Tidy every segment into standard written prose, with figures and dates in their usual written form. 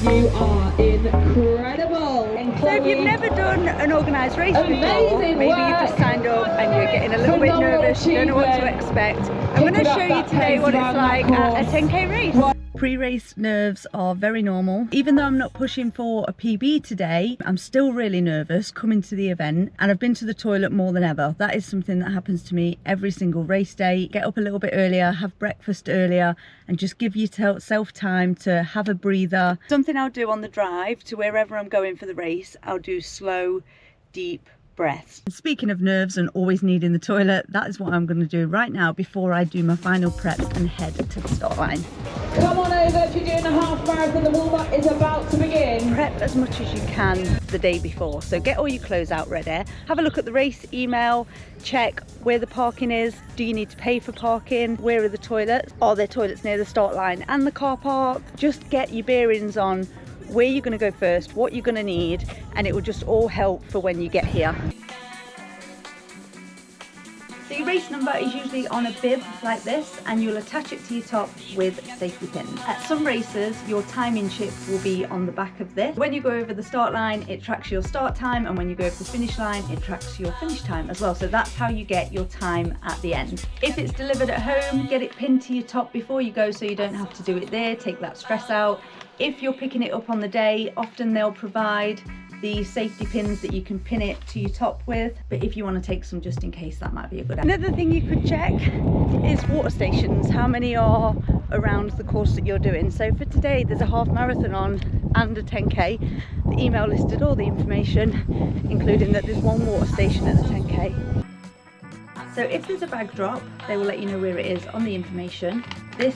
You are incredible. So if you've never done an organised race before, maybe you've just signed up and you're getting a little bit nervous, you don't know what to expect, I'm going to show you today what it's like at a 10k race. Pre-race nerves are very normal. Even though I'm not pushing for a PB today, I'm still really nervous coming to the event, and I've been to the toilet more than ever. That is something that happens to me every single race day. Get up a little bit earlier, have breakfast earlier, and just give yourself time to have a breather. Something I'll do on the drive to wherever I'm going for the race, I'll do slow, deep breaths. Speaking of nerves and always needing the toilet, that is what I'm going to do right now before I do my final preps and head to the start line. Come on over, if you're doing a half marathon, the warm-up is about to begin. Prep as much as you can the day before, so get all your clothes out ready. Have a look at the race email, check where the parking is. Do you need to pay for parking? Where are the toilets? Are there toilets near the start line and the car park? Just get your bearings on where you're going to go first, what you're going to need, and it will just all help for when you get here. So your race number is usually on a bib like this, and you'll attach it to your top with safety pins. At some races, your timing chip will be on the back of this. When you go over the start line, it tracks your start time, and when you go over the finish line, it tracks your finish time as well. So that's how you get your time at the end. If it's delivered at home, get it pinned to your top before you go so you don't have to do it there, take that stress out. If you're picking it up on the day, often they'll provide the safety pins that you can pin it to your top with, but if you want to take some just in case, that might be a good idea. Another thing you could check is water stations, how many are around the course that you're doing. So for today there's a half marathon on and a 10k. The email listed all the information, including that there's one water station at the 10k. So if there's a bag drop, they will let you know where it is on the information. This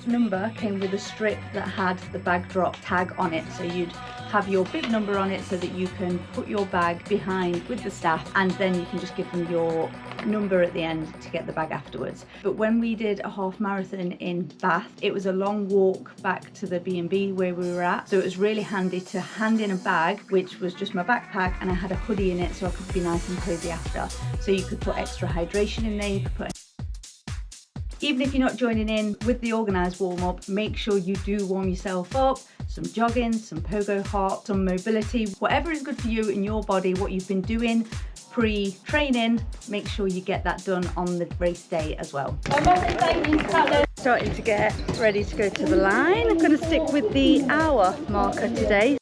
number came with a strip that had the bag drop tag on it, so you'd have your bib number on it so that you can put your bag behind with the staff, and then you can just give them your number at the end to get the bag afterwards. But when we did a half marathon in Bath, it was a long walk back to the B&B where we were at, so it was really handy to hand in a bag which was just my backpack, and I had a hoodie in it so I could be nice and cozy after. So you could put extra hydration in there, you could put. Even if you're not joining in with the organised warm-up, make sure you do warm yourself up. Some jogging, some pogo hop, some mobility, whatever is good for you and your body, what you've been doing pre-training, make sure you get that done on the race day as well. Starting to get ready to go to the line. I'm going to stick with the hour marker today.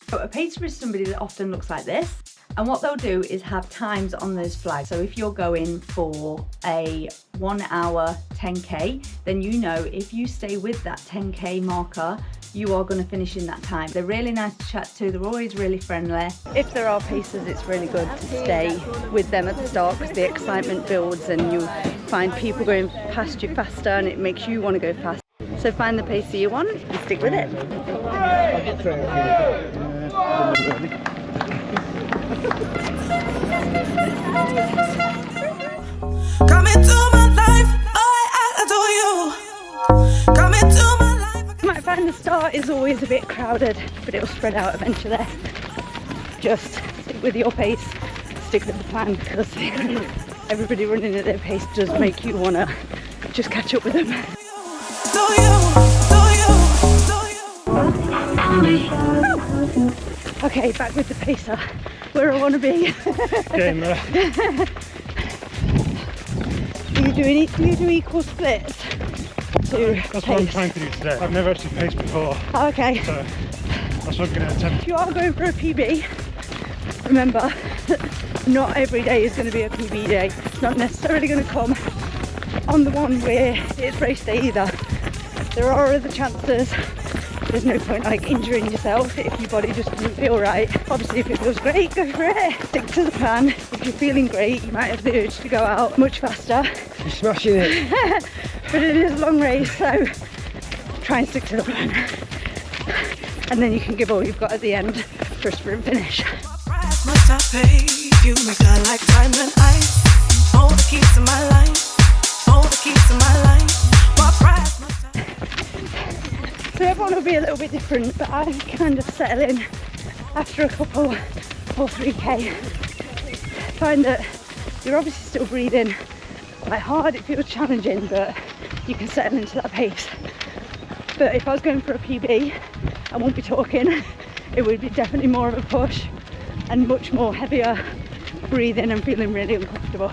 So a pacer is somebody that often looks like this. And what they'll do is have times on those flags. So if you're going for a 1 hour 10k, then you know if you stay with that 10k marker, you are going to finish in that time. They're really nice to chat to, they're always really friendly. If there are pacers, it's really good to stay with them at the start because the excitement builds and you find people going past you faster and it makes you want to go fast. So find the pacer you want and stick with it. Come into my life, I adore you. Come into my life. You might find the start is always a bit crowded, but it'll spread out eventually. Just stick with your pace, stick with the plan, because everybody running at their pace does make you want to just catch up with them. Okay, back with the pacer, where I want to be. Do you do equal splits? That's what I'm trying to do today. I've never actually paced before. Oh, okay. So that's what I'm going to attempt. If you are going for a PB, remember, not every day is going to be a PB day. It's not necessarily going to come on the one where it's race day either. There are other chances. There's no point like injuring yourself if your body just doesn't feel right. Obviously if it feels great, go for it. Stick to the plan. If you're feeling great, you might have the urge to go out much faster. You're smashing it. But it is a long race, so try and stick to the plan. And then you can give all you've got at the end for a sprint finish. What price must I pay? You make a like diamond ice. All the keys to my life. All the keys to my life. What price must I pay? So everyone will be a little bit different, but I kind of settle in after a couple or 3k. Find that you're obviously still breathing quite hard, it feels challenging, but you can settle into that pace. But if I was going for a PB, I won't be talking. It would be definitely more of a push and much more heavier breathing and feeling really uncomfortable.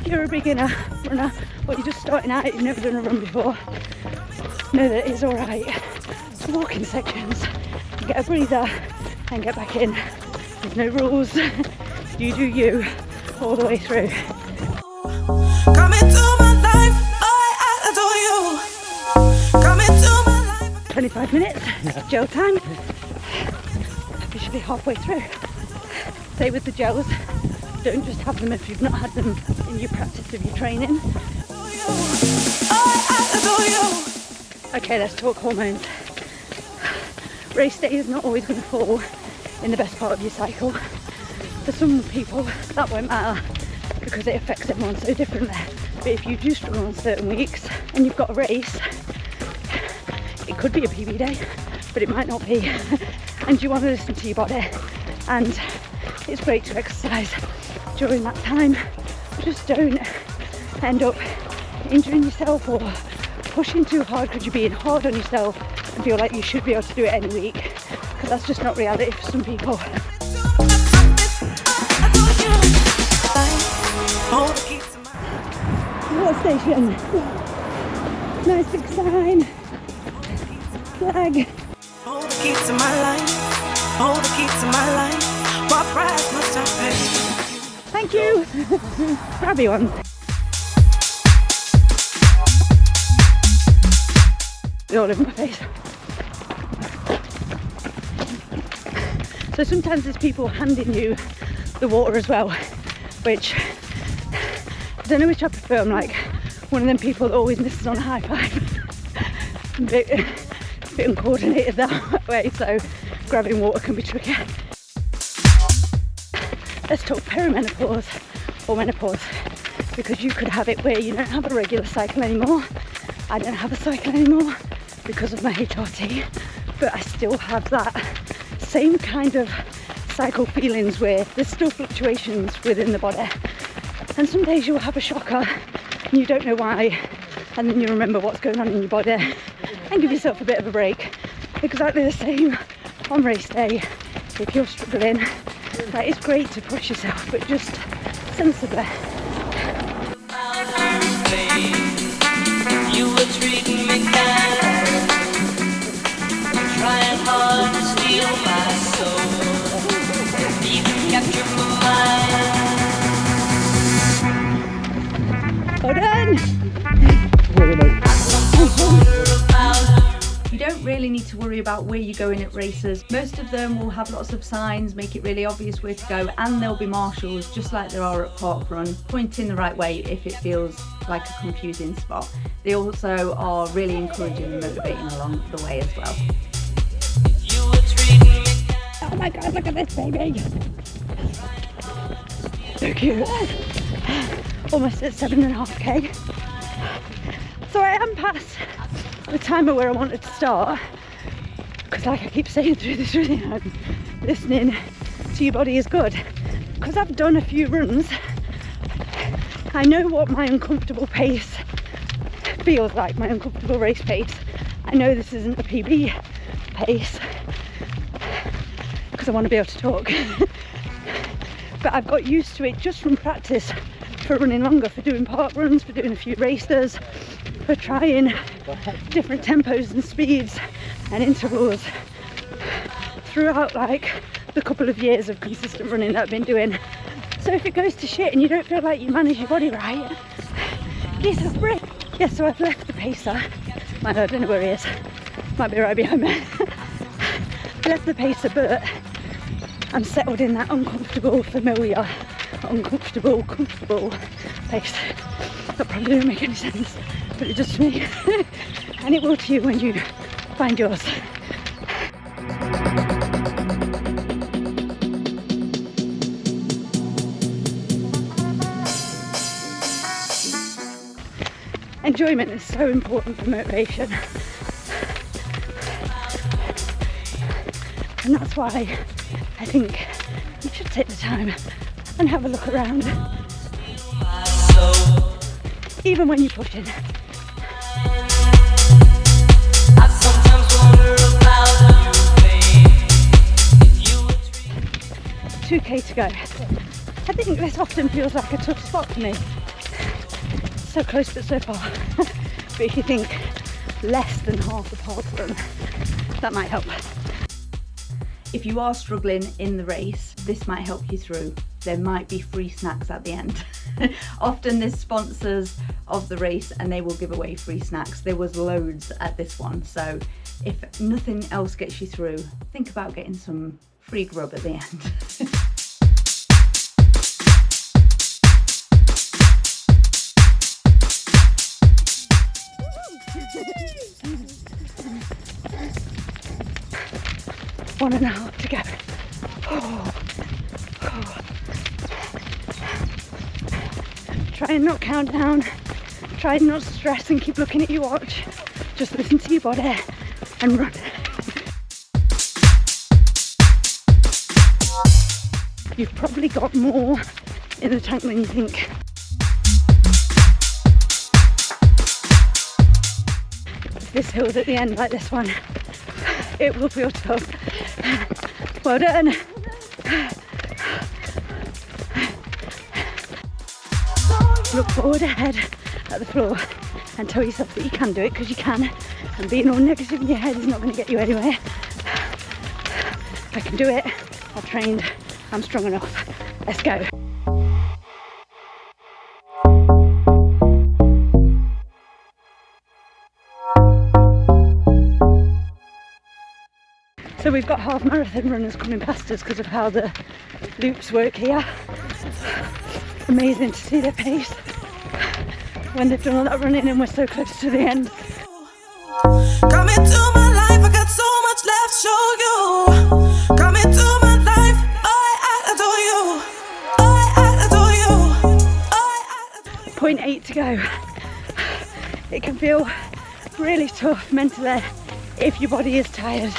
If you're a beginner runner or you're just starting out, you've never done a run before, know that it's alright to walk in sections, get a breather and get back in. There's no rules, you do you all the way through. Come into my life, oh, I adore you. Come into my life. 25 minutes, gel time, officially halfway through. Stay with the gels, don't just have them if you've not had them in your practice of your training. Okay, let's talk hormones. Race day is not always going to fall in the best part of your cycle. For some people that won't matter because it affects everyone so differently. But if you do struggle on certain weeks and you've got a race, it could be a PB day, but it might not be. And you want to listen to your body, and it's great to exercise during that time. Just don't end up injuring yourself or pushing too hard because you're being hard on yourself and feel like you should be able to do it any week, because that's just not reality for some people. Water station. Nice big sign. Flag. Hold the key to my life. Hold the key to my life. What price must I pay? Thank you. Grabby ones. They all over my face. So sometimes there's people handing you the water as well, which I don't know which I prefer. I'm like one of them people that always misses on a high five. a bit uncoordinated that way, so grabbing water can be tricky. Let's talk perimenopause or menopause, because you could have it where you don't have a regular cycle anymore. I don't have a cycle anymore because of my HRT, but I still have that same kind of cycle feelings where there's still fluctuations within the body, and some days you'll have a shocker and you don't know why, and then you remember what's going on in your body and give yourself a bit of a break. Exactly the same on race day. If you're struggling, like, it's great to push yourself, but just sensibly. You were treating me kind, trying hard to steal my soul, even capture my mind. Well done! Really nice. You don't really need to worry about where you're going at races. Most of them will have lots of signs, make it really obvious where to go, and there'll be marshals, just like there are at Park Run, pointing the right way if it feels like a confusing spot. They also are really encouraging and motivating along the way as well. You were treating me Oh my god, look at this baby! So cute. Almost at 7.5k. So I am past the timer where I wanted to start, because like I keep saying through this video, listening to your body is good. Because I've done a few runs, I know what my uncomfortable pace feels like, my uncomfortable race pace. I know this isn't a PB pace, because I want to be able to talk. But I've got used to it just from practice, for running longer, for doing park runs, for doing a few races, for trying different tempos and speeds and intervals throughout like the couple of years of consistent running that I've been doing. So if it goes to shit and you don't feel like you manage your body right, give yourself a break. Yeah, so I've left the pacer. I don't know where he is. Might be right behind me. Left the pacer, but I'm settled in that uncomfortable, familiar, uncomfortable, comfortable pace. That probably doesn't make any sense, but it does to me. And it will to you when you find yours. Enjoyment is so important for motivation. And that's why I think you should take the time and have a look around. Even when you're pushing. I sometimes wonder about you, babe. 2k to go. I think this often feels like a tough spot for me. So close but so far. But if you think less than half the park run, that might help. If you are struggling in the race, this might help you through. There might be free snacks at the end. Often there's sponsors of the race and they will give away free snacks. There was loads at this one, so if nothing else gets you through, think about getting some free grub at the end. One and a half to go. Try and not count down. Try and not stress and keep looking at your watch. Just listen to your body and run. You've probably got more in the tank than you think. If this hill's at the end like this one, it will feel tough. Well done. Look forward ahead at the floor and tell yourself that you can do it, because you can, and being all negative in your head is not going to get you anywhere. I can do it, I've trained, I'm strong enough. Let's go. So we've got half marathon runners coming past us because of how the loops work here. Amazing to see their pace when they've done all that running and we're so close to the end. Come into my life, I got so much left to show you. Come into my life, I adore you. I adore you. 0.8 to go. It can feel really tough mentally if your body is tired.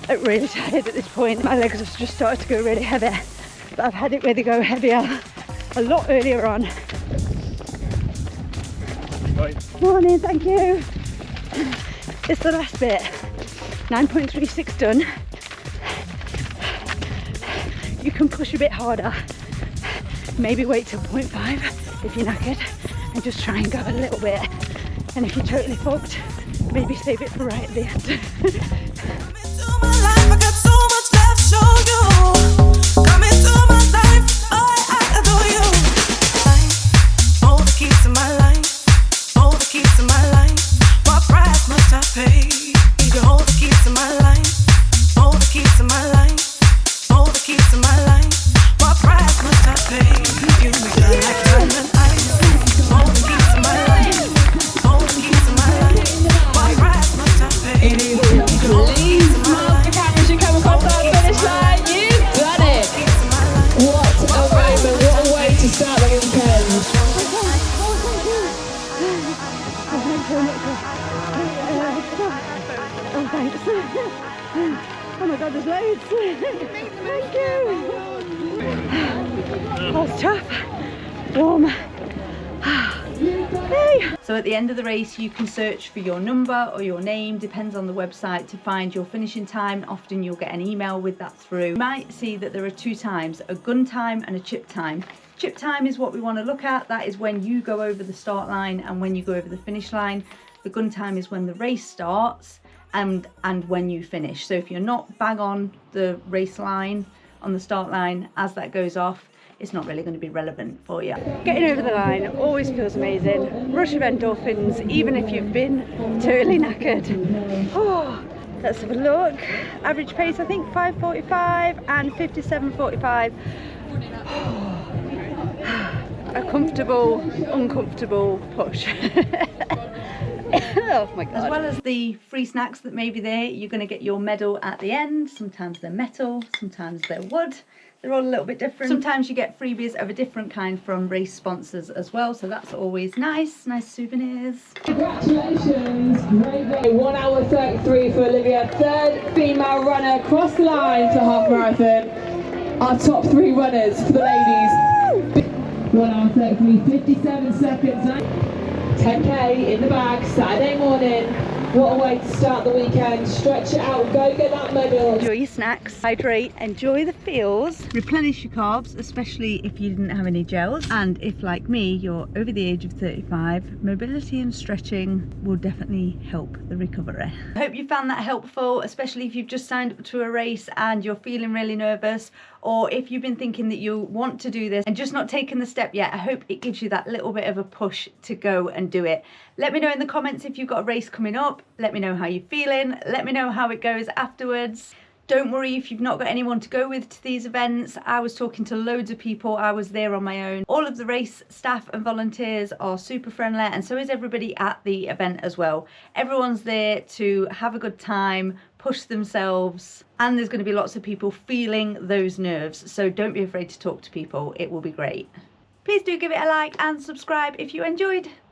Really tired at this point. My legs have just started to go really heavy, but I've had it really go heavier a lot earlier on. Morning, thank you. It's the last bit. 9.36 done. You can push a bit harder. Maybe wait till 0.5 if you're knackered and just try and go a little bit. And if you're totally fucked, maybe save it for right at the end. I got so much left to show you. Come into my life, I adore you. All the keys to my life, all the keys to my life. What price must I pay? You hold the keys to my life, all the keys to my life, all the keys to my life. What price must I pay? You make me like diamond ice. All the keys to my life, all the keys to my life. What price must I pay? Please mark the cameras, you come across that finish line, you've done it! What a moment, what a way to start the weekend! Oh, thanks. Oh my god, there's loads. Thank you. Oh, it's tough. Warm. Hey. So at the end of the race you can search for your number or your name, depends on the website, to find your finishing time. Often you'll get an email with that through. You might see that there are two times, a gun time and a chip time. Chip time is what we want to look at. That is when you go over the start line and when you go over the finish line. The gun time is when the race starts and when you finish. So if you're not bang on the race line, on the start line, as that goes off, it's not really going to be relevant for you. Getting over the line always feels amazing. Rush of endorphins, even if you've been totally knackered. Oh, let's have a look. Average pace, I think 5:45 and 57:45. A comfortable, uncomfortable push. Oh my god. As well as the free snacks that may be there, you're going to get your medal at the end. Sometimes they're metal, sometimes they're wood, They're all a little bit different. Sometimes you get freebies of a different kind from race sponsors as well, so that's always nice. Nice souvenirs. Congratulations, great day. 1 hour 33 for Olivia, third female runner across the line for half marathon. Our top 3 runners for the ladies. 1 hour 33, 57 seconds. 10k in the bag, Saturday morning. What a way to start the weekend. Stretch it out, go get that medal. Enjoy your snacks, hydrate, enjoy the feels, replenish your carbs, especially if you didn't have any gels. And if, like me, you're over the age of 35, mobility and stretching will definitely help the recovery. I hope you found that helpful, especially if you've just signed up to a race and you're feeling really nervous, or if you've been thinking that you want to do this and just not taken the step yet. I hope it gives you that little bit of a push to go and do it. Let me know in the comments if you've got a race coming up. Let me know how you're feeling. Let me know how it goes afterwards. Don't worry if you've not got anyone to go with to these events. I was talking to loads of people. I was there on my own. All of the race staff and volunteers are super friendly, and so is everybody at the event as well. Everyone's there to have a good time, push themselves, and there's going to be lots of people feeling those nerves. So don't be afraid to talk to people. It will be great. Please do give it a like and subscribe if you enjoyed.